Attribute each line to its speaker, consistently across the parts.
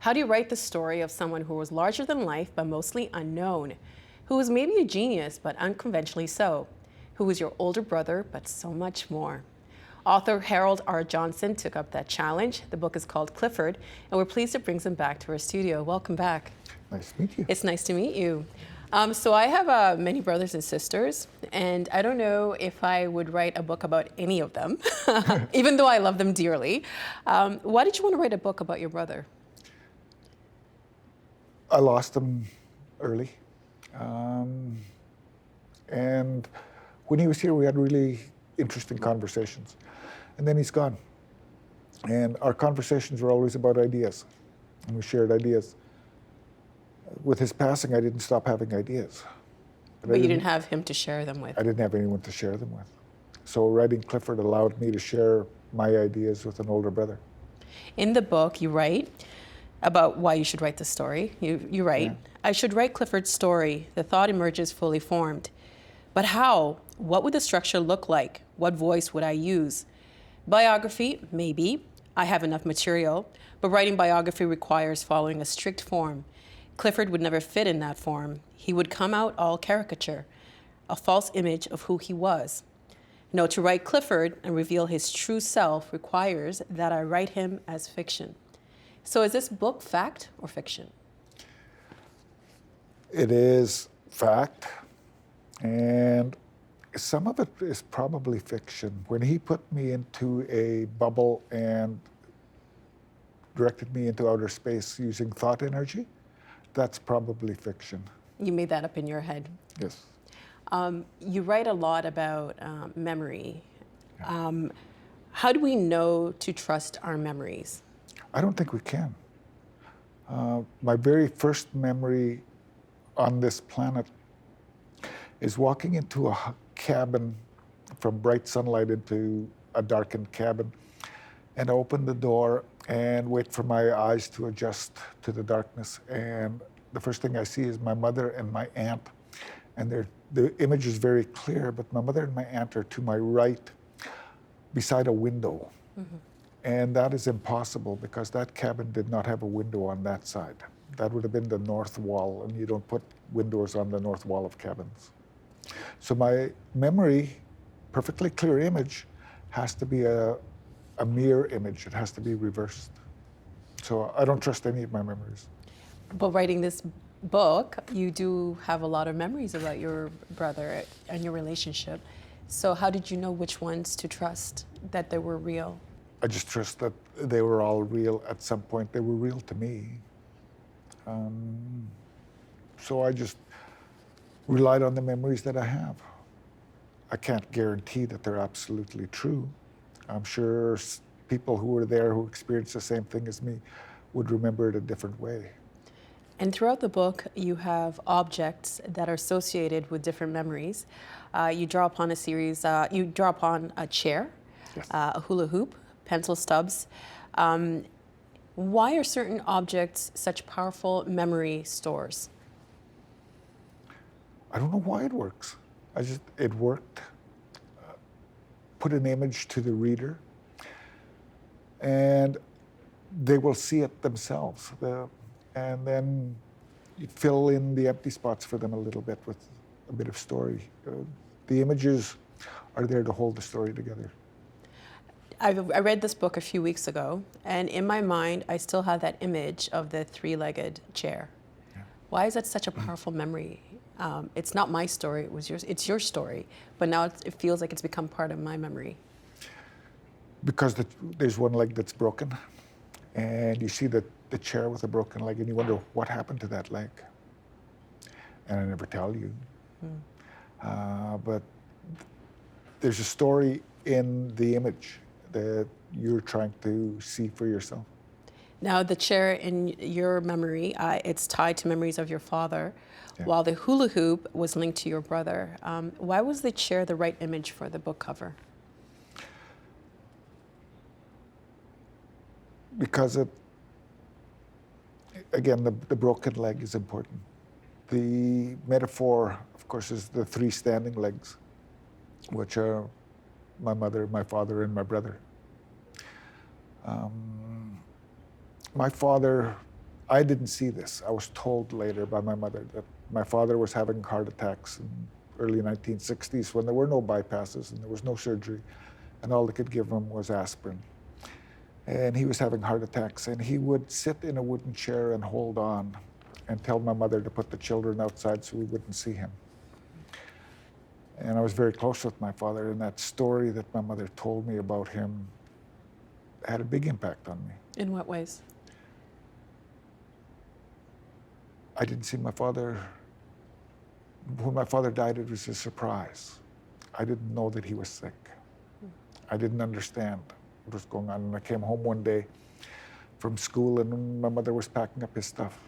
Speaker 1: How do you write the story of someone who was larger than life but mostly unknown? Who was maybe a genius but unconventionally so? Who was your older brother but so much more? Author Harold R. Johnson took up that challenge. The book is called Clifford, and we're pleased to bring him back to our studio. Welcome back.
Speaker 2: Nice to meet you.
Speaker 1: It's nice to meet you. So I have many brothers and sisters, and I don't know if I would write a book about any of them, even though I love them dearly. Why did you want to write a book about your brother?
Speaker 2: I lost him early. And when he was here, we had really interesting conversations. And then he's gone. And our conversations were always about ideas. And we shared ideas. With his passing, I didn't stop having ideas.
Speaker 1: But you didn't have him to share them with.
Speaker 2: I didn't have anyone to share them with. So writing Clifford allowed me to share my ideas with an older brother.
Speaker 1: In the book, you write about why you should write the story. You write, I should write Clifford's story. The thought emerges fully formed. But how? What would the structure look like? What voice would I use? Biography, maybe. I have enough material. But writing biography requires following a strict form. Clifford would never fit in that form. He would come out all caricature, a false image of who he was. No, to write Clifford and reveal his true self requires that I write him as fiction. So is this book fact or fiction?
Speaker 2: It is fact, and some of it is probably fiction. When he put me into a bubble and directed me into outer space using thought energy, that's probably fiction.
Speaker 1: You made that up in your head.
Speaker 2: Yes.
Speaker 1: You write a lot about memory. How do we know to trust our memories?
Speaker 2: I don't think we can. My very first memory on this planet is walking into a cabin from bright sunlight into a darkened cabin, and I open the door and wait for my eyes to adjust to the darkness. And the first thing I see is my mother and my aunt. And the image is very clear, but my mother and my aunt are to my right beside a window. Mm-hmm. And that is impossible because that cabin did not have a window on that side. That would have been the north wall, and you don't put windows on the north wall of cabins. So my memory, perfectly clear image, has to be a mirror image. It has to be reversed. So I don't trust any of my memories.
Speaker 1: But writing this book, you do have a lot of memories about your brother and your relationship. So how did you know which ones to trust, that they were real?
Speaker 2: I just trust that they were all real at some point. They were real to me. So I just relied on the memories that I have. I can't guarantee that they're absolutely true. I'm sure people who were there who experienced the same thing as me would remember it a different way.
Speaker 1: And throughout the book, you have objects that are associated with different memories. You draw upon a chair,
Speaker 2: Yes.
Speaker 1: A hula hoop, pencil stubs. Why are certain objects such powerful memory stores?
Speaker 2: I don't know why it works. It worked. Put an image to the reader, and they will see it themselves. And then you fill in the empty spots for them a little bit with a bit of story. The images are there to hold the story together.
Speaker 1: I read this book a few weeks ago, and in my mind, I still have that image of the three-legged chair. Yeah. Why is that such a powerful memory? It's not my story, it was yours. It's your story, but now it feels like it's become part of my memory. Because
Speaker 2: there's one leg that's broken, and you see the chair with a broken leg, and you wonder what happened to that leg. And I never tell you. But there's a story in the image that you're trying to see for yourself.
Speaker 1: Now, the chair in your memory, it's tied to memories of your father, while the hula hoop was linked to your brother. Why was the chair the right image for the book cover?
Speaker 2: Because again, the broken leg is important. The metaphor, of course, is the three standing legs, which are my mother, my father, and my brother. My father I didn't see this. I was told later by my mother that my father was having heart attacks in early 1960s when there were no bypasses and there was no surgery, and all they could give him was aspirin. And he was having heart attacks, and he would sit in a wooden chair and hold on and tell my mother to put the children outside so we wouldn't see him. And I was very close with my father, and that story that my mother told me about him had a big impact on me.
Speaker 1: In what ways?
Speaker 2: I didn't see my father. When my father died, it was a surprise. I didn't know that he was sick. I didn't understand what was going on. And I came home one day from school, and my mother was packing up his stuff.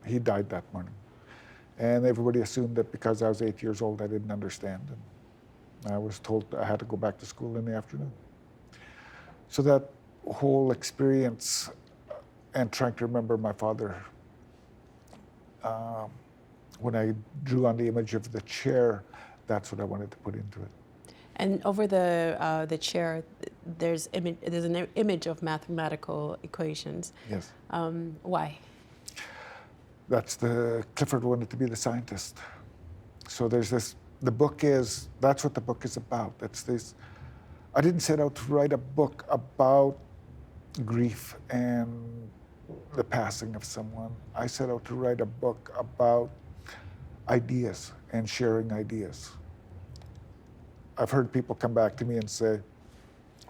Speaker 2: He died that morning. And everybody assumed that because I was 8 years old, I didn't understand. And I was told I had to go back to school in the afternoon. So that whole experience and trying to remember my father, when I drew on the image of the chair, that's what I wanted to put into it.
Speaker 1: And over the chair, there's an image of mathematical equations.
Speaker 2: Yes.
Speaker 1: Why?
Speaker 2: That's Clifford wanted to be the scientist. So there's this, that's what the book is about. It's this, I didn't set out to write a book about grief and the passing of someone. I set out to write a book about ideas and sharing ideas. I've heard people come back to me and say,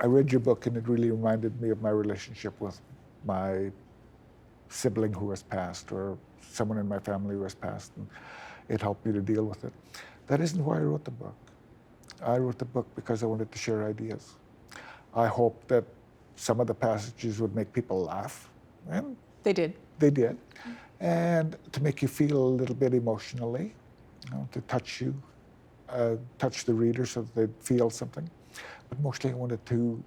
Speaker 2: I read your book and it really reminded me of my relationship with my sibling who has passed, or someone in my family who has passed, and it helped me to deal with it. That isn't why I wrote the book. I wrote the book because I wanted to share ideas. I hoped that some of the passages would make people laugh, and
Speaker 1: they did.
Speaker 2: They did. And to make you feel a little bit emotionally, to touch you, touch the reader so that they'd feel something. But mostly I wanted to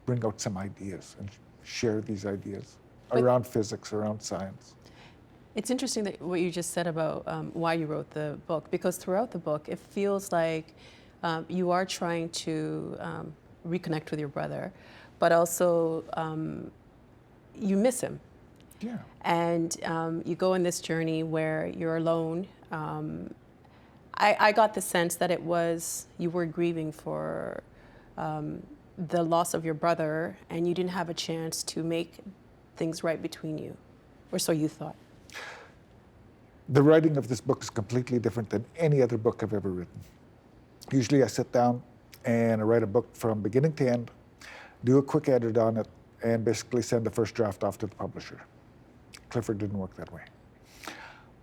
Speaker 2: bring out some ideas and share these ideas around physics, around science.
Speaker 1: It's interesting that what you just said about why you wrote the book, because throughout the book, it feels like you are trying to reconnect with your brother, but also you miss him.
Speaker 2: Yeah.
Speaker 1: And you go on this journey where you're alone. I got the sense that you were grieving for the loss of your brother, and you didn't have a chance to make things right between you, or so you thought.
Speaker 2: The writing of this book is completely different than any other book I've ever written. Usually I sit down and I write a book from beginning to end, do a quick edit on it, and basically send the first draft off to the publisher. Clifford didn't work that way.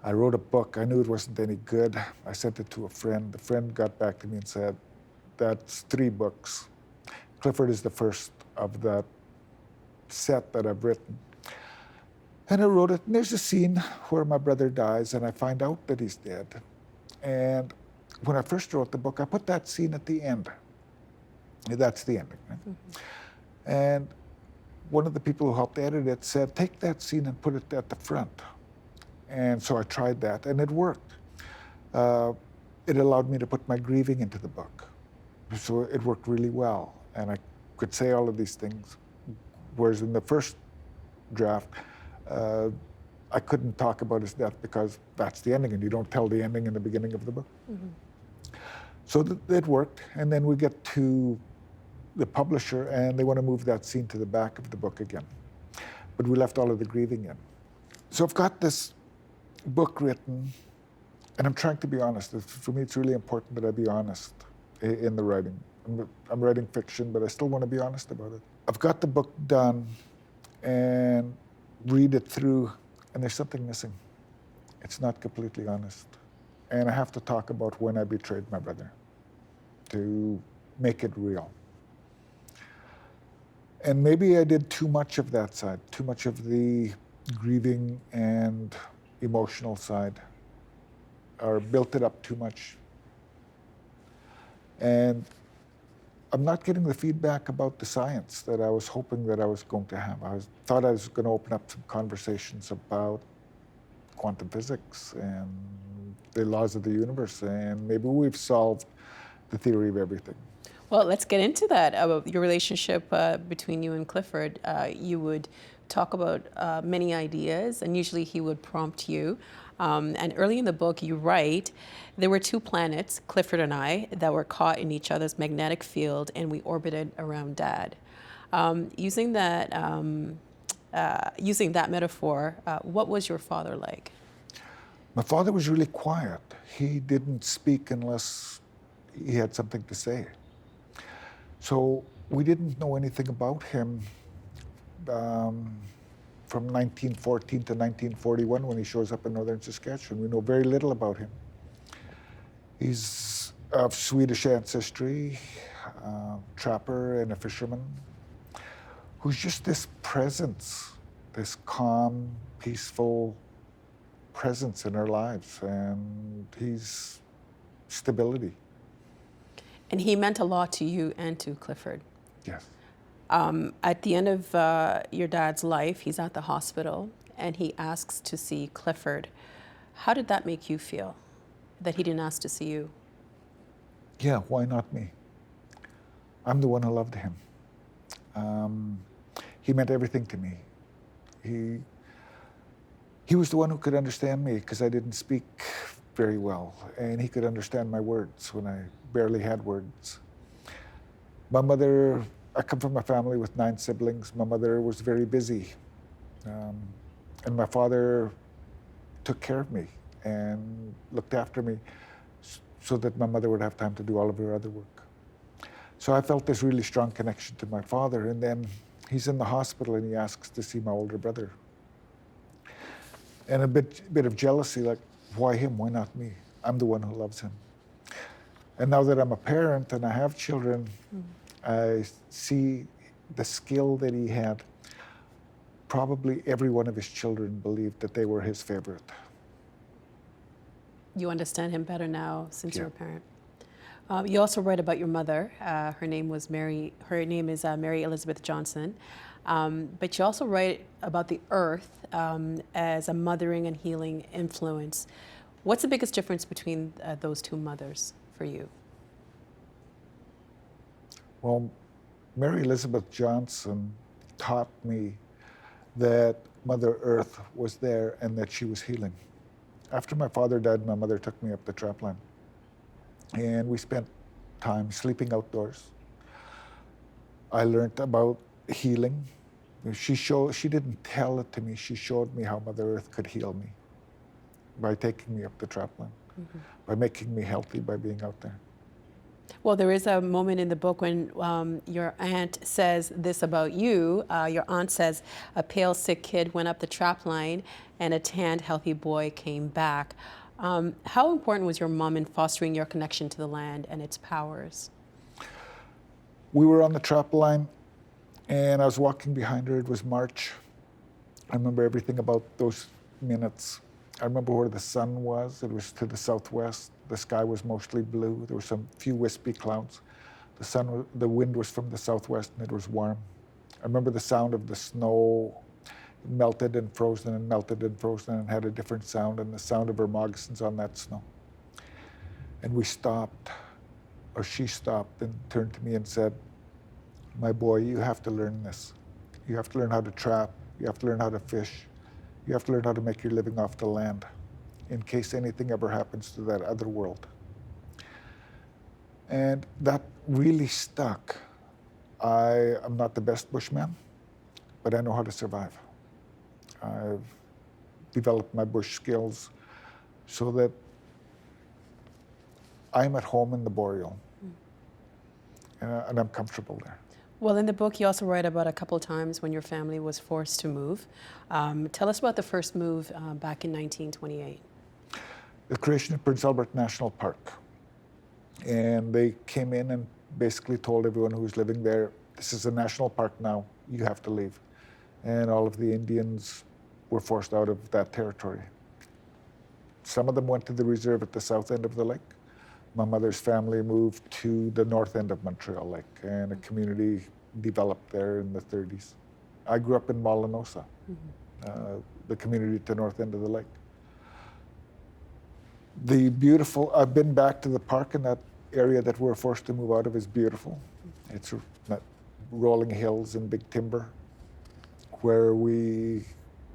Speaker 2: I wrote a book, I knew it wasn't any good. I sent it to a friend. The friend got back to me and said, that's 3 books. Clifford is the first of that set that I've written. And I wrote it, and there's a scene where my brother dies, and I find out that he's dead. And when I first wrote the book, I put that scene at the end. That's the ending, right? Mm-hmm. And one of the people who helped edit it said, take that scene and put it at the front. And so I tried that, and it worked. It allowed me to put my grieving into the book. So it worked really well, and I could say all of these things. Whereas in the first draft, I couldn't talk about his death because that's the ending, and you don't tell the ending in the beginning of the book. Mm-hmm. So it worked, and then we get to the publisher, and they want to move that scene to the back of the book again. But we left all of the grieving in. So I've got this book written, and I'm trying to be honest. For me, it's really important that I be honest in the writing. I'm writing fiction, but I still want to be honest about it. I've got the book done, and read it through, and there's something missing. It's not completely honest. And I have to talk about when I betrayed my brother to make it real. And maybe I did too much of that side, too much of the grieving and emotional side, or built it up too much. And I'm not getting the feedback about the science that I was hoping that I was going to have. I thought I was going to open up some conversations about quantum physics and the laws of the universe, and maybe we've solved the theory of everything.
Speaker 1: Well, let's get into that, your relationship between you and Clifford. You would talk about many ideas, and usually he would prompt you. And early in the book, you write, there were two planets, Clifford and I, that were caught in each other's magnetic field, and we orbited around Dad. Using that metaphor, what was your father like?
Speaker 2: My father was really quiet. He didn't speak unless he had something to say. So we didn't know anything about him from 1914 to 1941 when he shows up in northern Saskatchewan. We know very little about him. He's of Swedish ancestry, trapper and a fisherman, who's just this presence, this calm, peaceful presence in our lives, and he's stability.
Speaker 1: And he meant a lot to you and to Clifford.
Speaker 2: Yes.
Speaker 1: At the end of your dad's life, he's at the hospital and he asks to see Clifford. How did that make you feel, that he didn't ask to see you?
Speaker 2: Yeah, why not me? I'm the one who loved him. He meant everything to me. He was the one who could understand me because I didn't speak very well, and he could understand my words when I barely had words. My mother, I come from a family with 9 siblings. My mother was very busy, and my father took care of me and looked after me so that my mother would have time to do all of her other work. So I felt this really strong connection to my father, and then he's in the hospital and he asks to see my older brother. And a bit of jealousy, like, why him, why not me? I'm the one who loves him. And now that I'm a parent and I have children, I see the skill that he had. Probably every one of his children believed that they were his favorite.
Speaker 1: You understand him better now since
Speaker 2: Yeah.
Speaker 1: you're a parent. You also write about your mother. Her name is Mary Elizabeth Johnson. But you also write about the earth as a mothering and healing influence. What's the biggest difference between those two mothers for you?
Speaker 2: Well, Mary Elizabeth Johnson taught me that Mother Earth was there and that she was healing. After my father died, my mother took me up the trapline. And we spent time sleeping outdoors. I learned about healing. She didn't tell it to me. She showed me how Mother Earth could heal me by taking me up the trapline, by making me healthy, by being out there.
Speaker 1: Well, there is a moment in the book when your aunt says this about you. Your aunt says, a pale, sick kid went up the trap line and a tanned, healthy boy came back. How important was your mom in fostering your connection to the land and its powers?
Speaker 2: We were on the trap line, and I was walking behind her. It was March. I remember everything about those minutes. I remember where the sun was. It was to the southwest. The sky was mostly blue. There were some few wispy clouds. The wind was from the southwest, and it was warm. I remember the sound of the snow melted and frozen and melted and frozen and had a different sound, and the sound of her moccasins on that snow. And we stopped, or she stopped and turned to me and said, my boy, you have to learn this. You have to learn how to trap. You have to learn how to fish. You have to learn how to make your living off the land in case anything ever happens to that other world. And that really stuck. I am not the best bushman, but I know how to survive. I've developed my bush skills so that I'm at home in the boreal, and I'm comfortable there.
Speaker 1: Well, in the book, you also write about a couple of times when your family was forced to move. Tell us about the first move back in 1928.
Speaker 2: The creation of Prince Albert National Park. And they came in and basically told everyone who was living there, this is a national park now, you have to leave. And all of the Indians were forced out of that territory. Some of them went to the reserve at the south end of the lake. My mother's family moved to the north end of Montreal Lake, and a community developed there in the 30s. I grew up in Malinosa, the community at the north end of the lake. I've been back to the park, and that area that we're forced to move out of is beautiful. It's rolling hills and big timber. Where we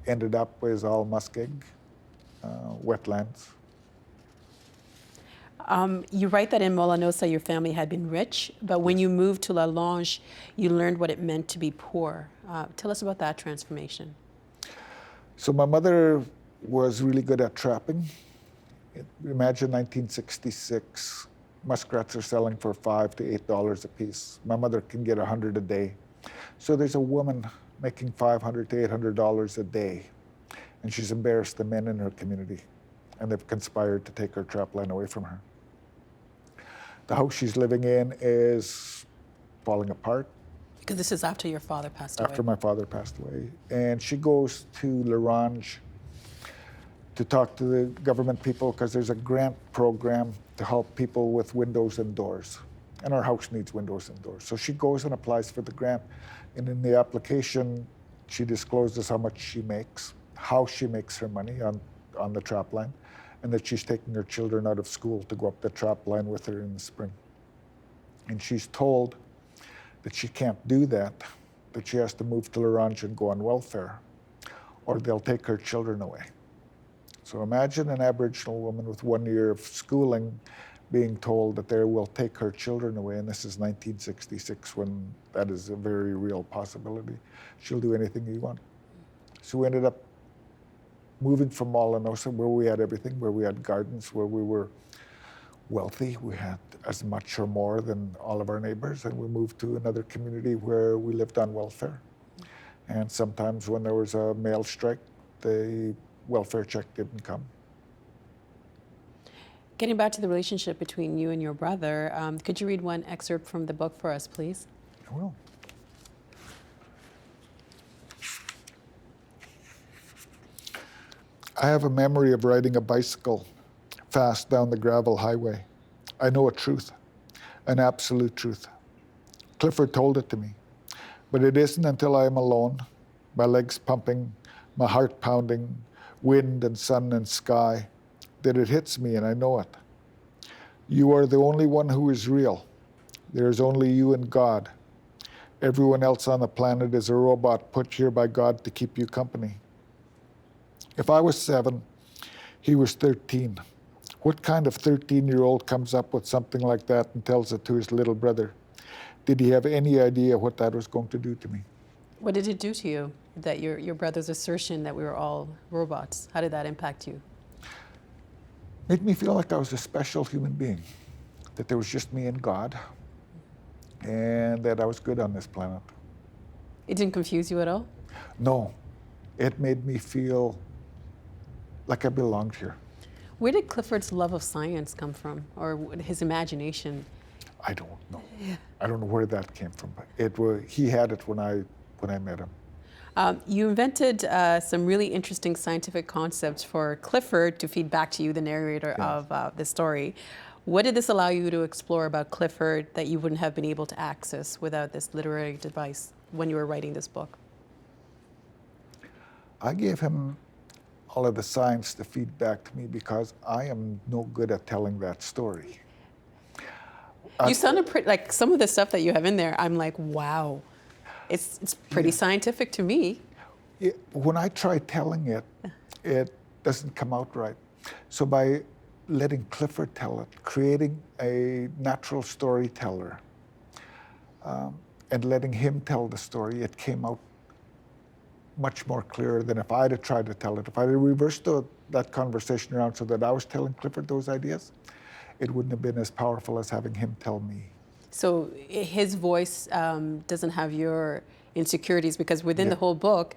Speaker 2: ended up was all muskeg, wetlands.
Speaker 1: You write that in Molanosa your family had been rich, but when you moved to La Longe, you learned what it meant to be poor. Tell us about that transformation.
Speaker 2: So my mother was really good at trapping. Imagine 1966, muskrats are selling for $5 to $8 a piece. My mother can get 100 a day. So there's a woman making $500 to $800 a day, and she's embarrassed the men in her community, and they've conspired to take her trapline away from her. The house she's living in is falling apart.
Speaker 1: Because this is after your father passed away.
Speaker 2: After my father passed away. And she goes to L'Orange to talk to the government people because there's a grant program to help people with windows and doors. And our house needs windows and doors. So she goes and applies for the grant. And in the application, she discloses how much she makes, how she makes her money on the trap line, and that she's taking her children out of school to go up the trap line with her in the spring. And she's told that she can't do that she has to move to L'Orange and go on welfare, or they'll take her children away. So imagine an Aboriginal woman with 1 year of schooling being told that they will take her children away, and this is 1966 when that is a very real possibility. She'll do anything you want. So we ended up moving from Molanosa, where we had everything, where we had gardens, where we were wealthy. We had as much or more than all of our neighbors, and we moved to another community where we lived on welfare. And sometimes when there was a mail strike, the welfare check didn't come.
Speaker 1: Getting back to the relationship between you and your brother, could you read one excerpt from the book for us, please?
Speaker 2: I will. I have a memory of riding a bicycle fast down the gravel highway. I know a truth, an absolute truth. Clifford told it to me, but it isn't until I am alone, my legs pumping, my heart pounding, wind and sun and sky, that it hits me and I know it. You are the only one who is real. There is only you and God. Everyone else on the planet is a robot put here by God to keep you company. If I was 7, he was 13. What kind of 13-year-old comes up with something like that and tells it to his little brother? Did he have any idea what that was going to do to me?
Speaker 1: What did it do to you, that your brother's assertion that we were all robots? How did that impact you?
Speaker 2: Made me feel like I was a special human being, that there was just me and God, and that I was good on this planet.
Speaker 1: It didn't confuse you at all?
Speaker 2: No, it made me feel like I belonged here.
Speaker 1: Where did Clifford's love of science come from, or his imagination?
Speaker 2: I don't know. Yeah. I don't know where that came from, but he had it when I met him.
Speaker 1: You invented some really interesting scientific concepts for Clifford to feed back to you, the narrator of the story. What did this allow you to explore about Clifford that you wouldn't have been able to access without this literary device when you were writing this book?
Speaker 2: I gave him all of the science to feed back to me because I am no good at telling that story.
Speaker 1: You sounded pretty, like some of the stuff that you have in there, I'm like, wow. It's pretty scientific to me.
Speaker 2: When I try telling it, it doesn't come out right. So by letting Clifford tell it, creating a natural storyteller, and letting him tell the story, it came out much more clear than if I'd have tried to tell it. If I had reversed that conversation around so that I was telling Clifford those ideas, it wouldn't have been as powerful as having him tell me.
Speaker 1: So his voice doesn't have your insecurities, because within the whole book,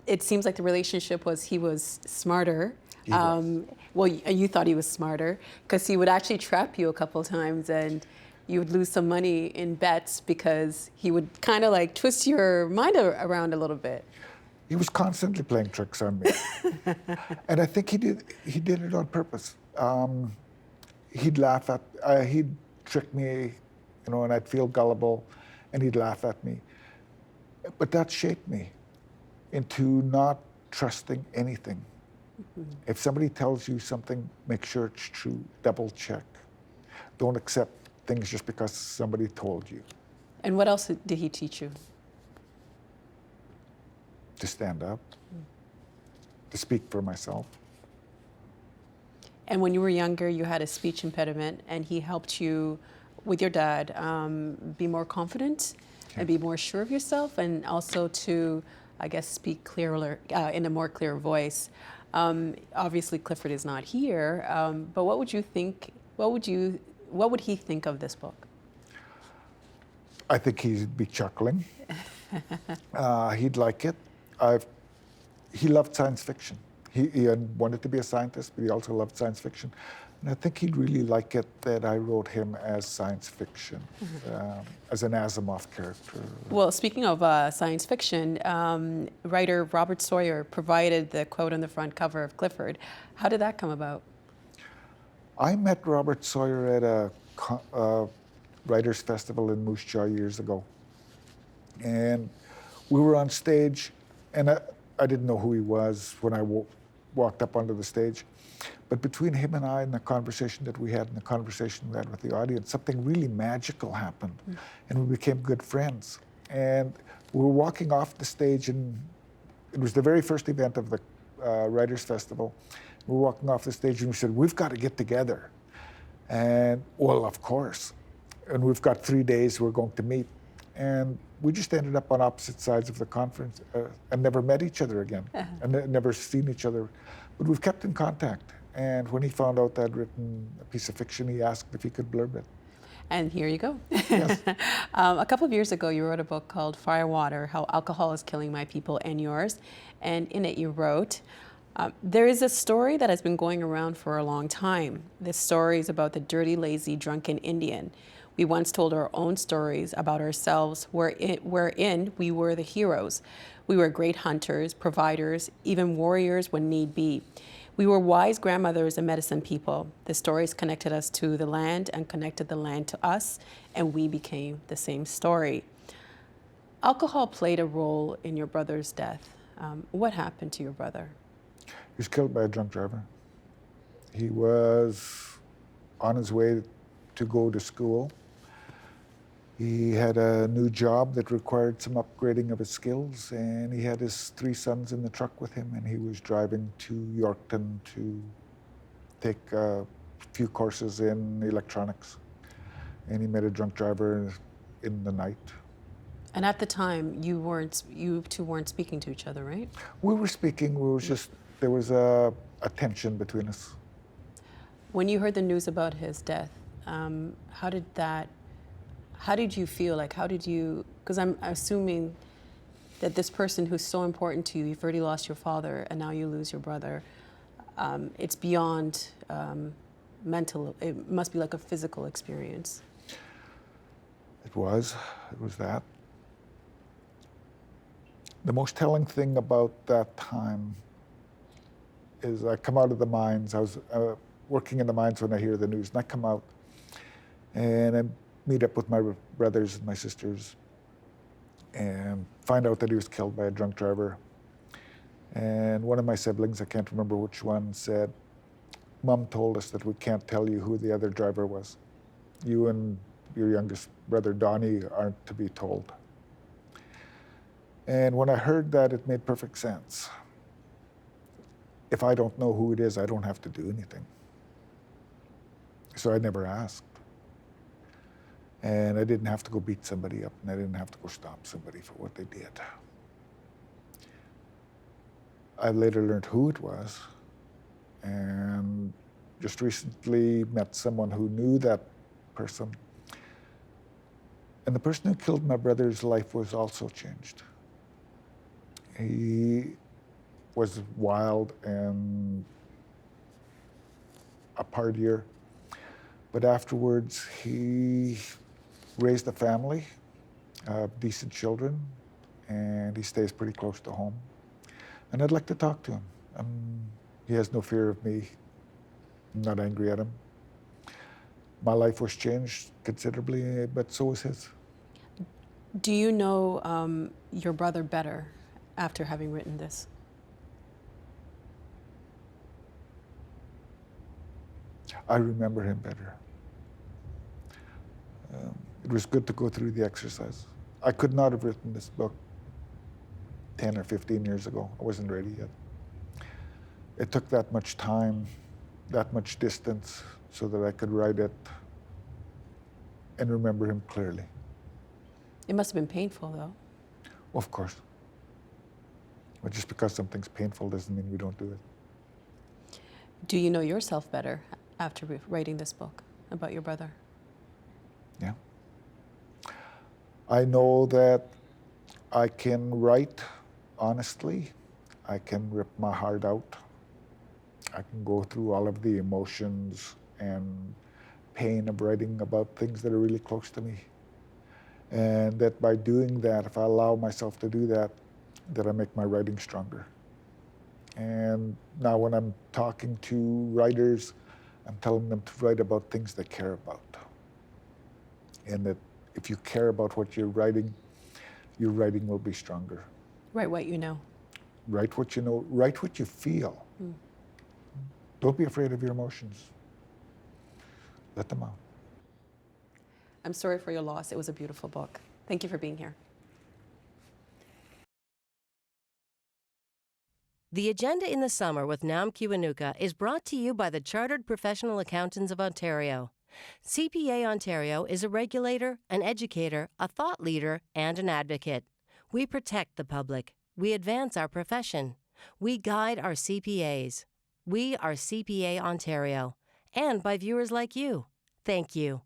Speaker 1: it seems like the relationship was he was smarter. Well, you thought he was smarter because he would actually trap you a couple of times and you would lose some money in bets because he would kind of like twist your mind around a little bit.
Speaker 2: He was constantly playing tricks on me. And I think he did it on purpose. He'd laugh at, he'd trick me, and I'd feel gullible, and he'd laugh at me. But that shaped me into not trusting anything. Mm-hmm. If somebody tells you something, make sure it's true, double check. Don't accept things just because somebody told you.
Speaker 1: And what else did he teach you?
Speaker 2: To stand up, to speak for myself.
Speaker 1: And when you were younger, you had a speech impediment, and he helped you with your dad be more confident and be more sure of yourself, and also to, I guess, speak clearer in a more clear voice. Obviously, Clifford is not here, but what would you think? What would he think of this book?
Speaker 2: I think he'd be chuckling. He'd like it. He loved science fiction. He wanted to be a scientist, but he also loved science fiction. And I think he'd really like it that I wrote him as science fiction, as an Asimov character.
Speaker 1: Well, speaking of science fiction, writer Robert Sawyer provided the quote on the front cover of Clifford. How did that come about?
Speaker 2: I met Robert Sawyer at a writers' festival in Moose Jaw years ago. And we were on stage, and I didn't know who he was when I walked up onto the stage. But between him and I and the conversation that we had and the conversation we had with the audience, something really magical happened. And we became good friends. And we were walking off the stage, and it was the very first event of the Writers' Festival. We were walking off the stage, and we said, we've got to get together. And, well, of course. And we've got 3 days we're going to meet. And we just ended up on opposite sides of the conference and never met each other again, and never seen each other. But we've kept in contact. And when he found out that I'd written a piece of fiction, he asked if he could blurb it.
Speaker 1: And here you go.
Speaker 2: Yes.
Speaker 1: A couple of years ago, you wrote a book called Firewater, How Alcohol is Killing My People and Yours. And in it, you wrote, there is a story that has been going around for a long time. This story is about the dirty, lazy, drunken Indian. We once told our own stories about ourselves wherein we were the heroes. We were great hunters, providers, even warriors when need be. We were wise grandmothers and medicine people. The stories connected us to the land and connected the land to us, and we became the same story. Alcohol played a role in your brother's death. What happened to your brother?
Speaker 2: He was killed by a drunk driver. He was on his way to go to school. He had a new job that required some upgrading of his skills, and he had his 3 sons in the truck with him, and he was driving to Yorkton to take a few courses in electronics. And he met a drunk driver in the night.
Speaker 1: And at the time, you two weren't speaking to each other, right?
Speaker 2: We were speaking, there was a tension between us.
Speaker 1: When you heard the news about his death, how did you feel? Because I'm assuming that this person who's so important to you, you've already lost your father and now you lose your brother. It's beyond mental, it must be like a physical experience.
Speaker 2: It was that. The most telling thing about that time is I come out of the mines. I was working in the mines when I hear the news, and I come out and I meet up with my brothers and my sisters and find out that he was killed by a drunk driver. And one of my siblings, I can't remember which one, said, Mom told us that we can't tell you who the other driver was. You and your youngest brother, Donnie, aren't to be told. And when I heard that, it made perfect sense. If I don't know who it is, I don't have to do anything. So I never asked. And I didn't have to go beat somebody up, and I didn't have to go stop somebody for what they did. I later learned who it was, and just recently met someone who knew that person. And the person who killed my brother's life was also changed. He was wild and a partier, but afterwards he raised a family, decent children, and he stays pretty close to home. And I'd like to talk to him. He has no fear of me. I'm not angry at him. My life was changed considerably, but so was his.
Speaker 1: Do you know your brother better after having written this?
Speaker 2: I remember him better. It was good to go through the exercise. I could not have written this book 10 or 15 years ago. I wasn't ready yet. It took that much time, that much distance, so that I could write it and remember him clearly.
Speaker 1: It must have been painful, though.
Speaker 2: Of course. But just because something's painful doesn't mean we don't do it.
Speaker 1: Do you know yourself better after writing this book about your brother?
Speaker 2: Yeah. I know that I can write honestly. I can rip my heart out. I can go through all of the emotions and pain of writing about things that are really close to me. And that by doing that, if I allow myself to do that, that I make my writing stronger. And now when I'm talking to writers, I'm telling them to write about things they care about. And that if you care about what you're writing, your writing will be stronger.
Speaker 1: Write what you know.
Speaker 2: Write what you know, write what you feel. Don't be afraid of your emotions. Let them out.
Speaker 1: I'm sorry for your loss. It was a beautiful book. Thank you for being here.
Speaker 3: The Agenda in the Summer with Nam Kiwanuka is brought to you by the Chartered Professional Accountants of Ontario. CPA Ontario is a regulator, an educator, a thought leader, and an advocate. We protect the public. We advance our profession. We guide our CPAs. We are CPA Ontario. And by viewers like you. Thank you.